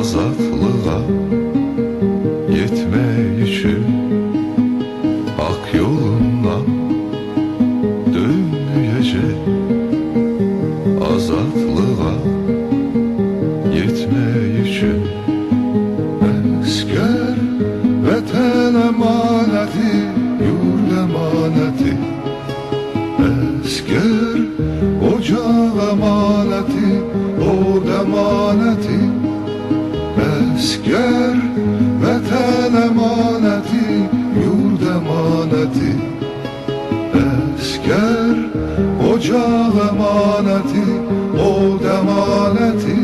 azatlığa yetmeyişim, hak yolundan dönmeyecek. Azatlığa yetmeyişim, esker vatan emaneti, yurt emaneti. Esker ocak emaneti, od emaneti. Esker vatan emaneti, yurt emaneti. Esker ocak emaneti, od emaneti.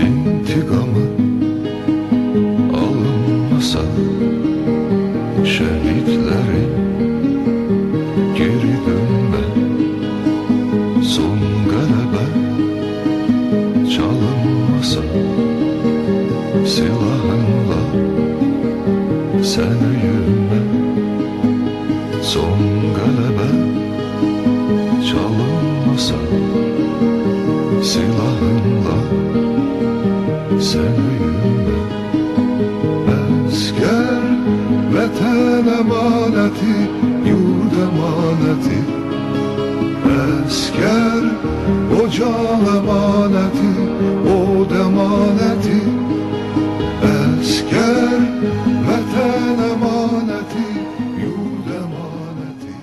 İntikamı alınmasa şehitlerin geri dönme, son galebe çalınmasa silahınla sen öyünme, son galebe çalınmasa silahınla sen öyünme. Esker vatan emaneti, yurt emaneti. Esker ocak emaneti, od emaneti. Esker vatan emaneti, yurt emaneti.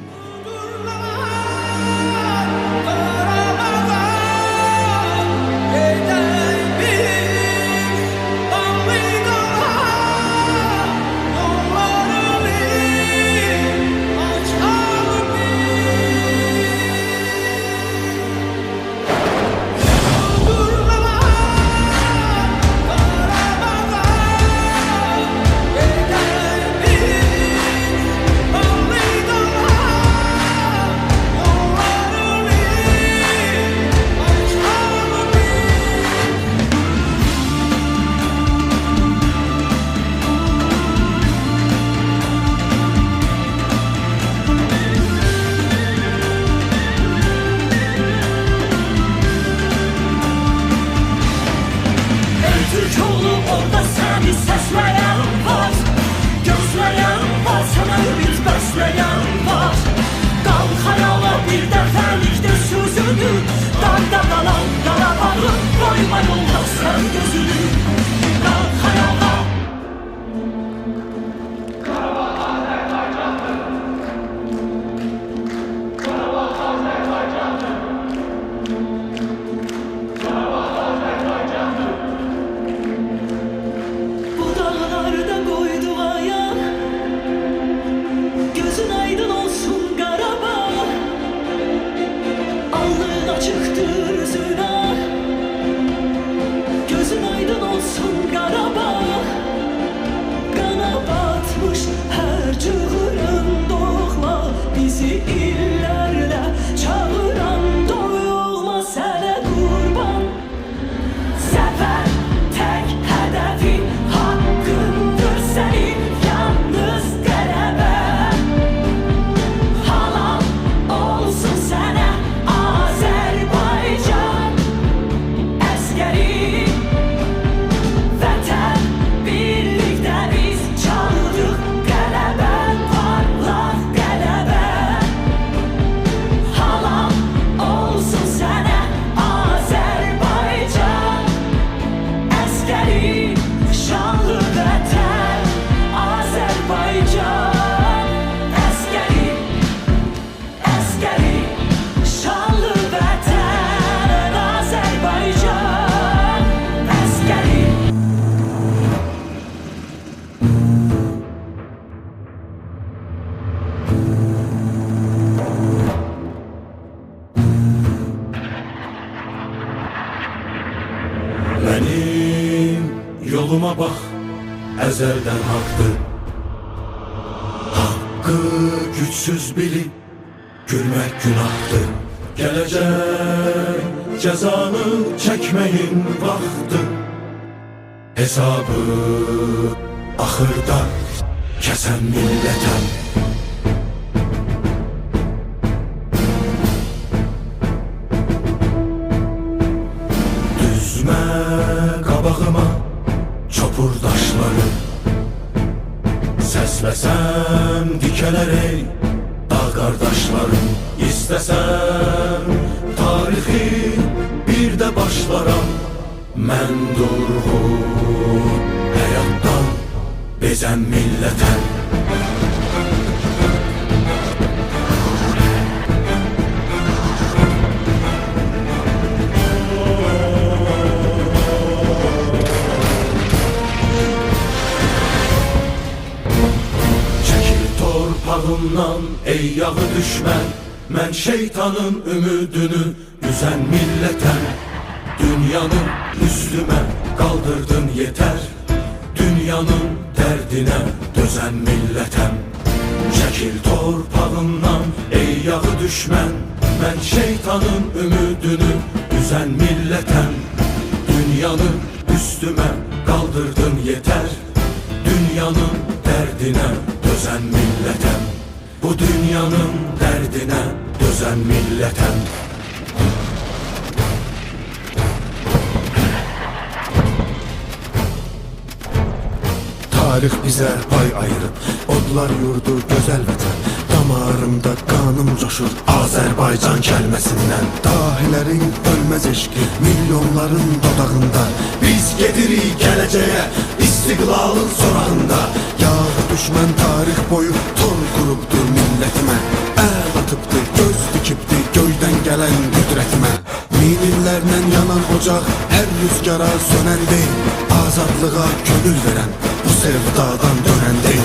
ezelden haktır. Hakkı güçsüz bilip gülmek günahtır. Gelecek cezanı çekmeyin vaxtı. Hesabı ahırda kesen milletem. Düzme qabağıma çopur daşları, səsləsəm dikələr ey dağ qardaşlarım. İstəsəm tarixi bir də başlaram. Mən durğun həyatdan bezən millətəm. Çəkil torpağımdan ey yağı düşmən, mən şeytanın ümidini üzən millətəm. Dünyanın üstüme kaldırdın yeter, dünyanın derdine dözen milletem. Çekil torpağımdan ey yağı düşmən, mən şeytanın ümidini üzen milletem. Dünyanın üstüme kaldırdın yeter, dünyanın derdine dözen milletem. Bu dünyanın derdine dözen milletem. Tarix bizə pay ayırıb, odlar yurdu gözəl vətən. Damarımda qanım coşur Azərbaycan kəlməsindən. Dahilərin ölməz eşqi milyonların dodağında. Biz gedirik gələcəyə istiqlalın sorağında. Yağı düşmən tarix boyu tor qurubdur millətimə. Əl atıbdır, göz dikibdir göydən gələn qüdrətimə. Min illərlə yanan ocaq hər rüzgara sönən deyil, azadlığa gönül verən bu sevdadan dönən deyil.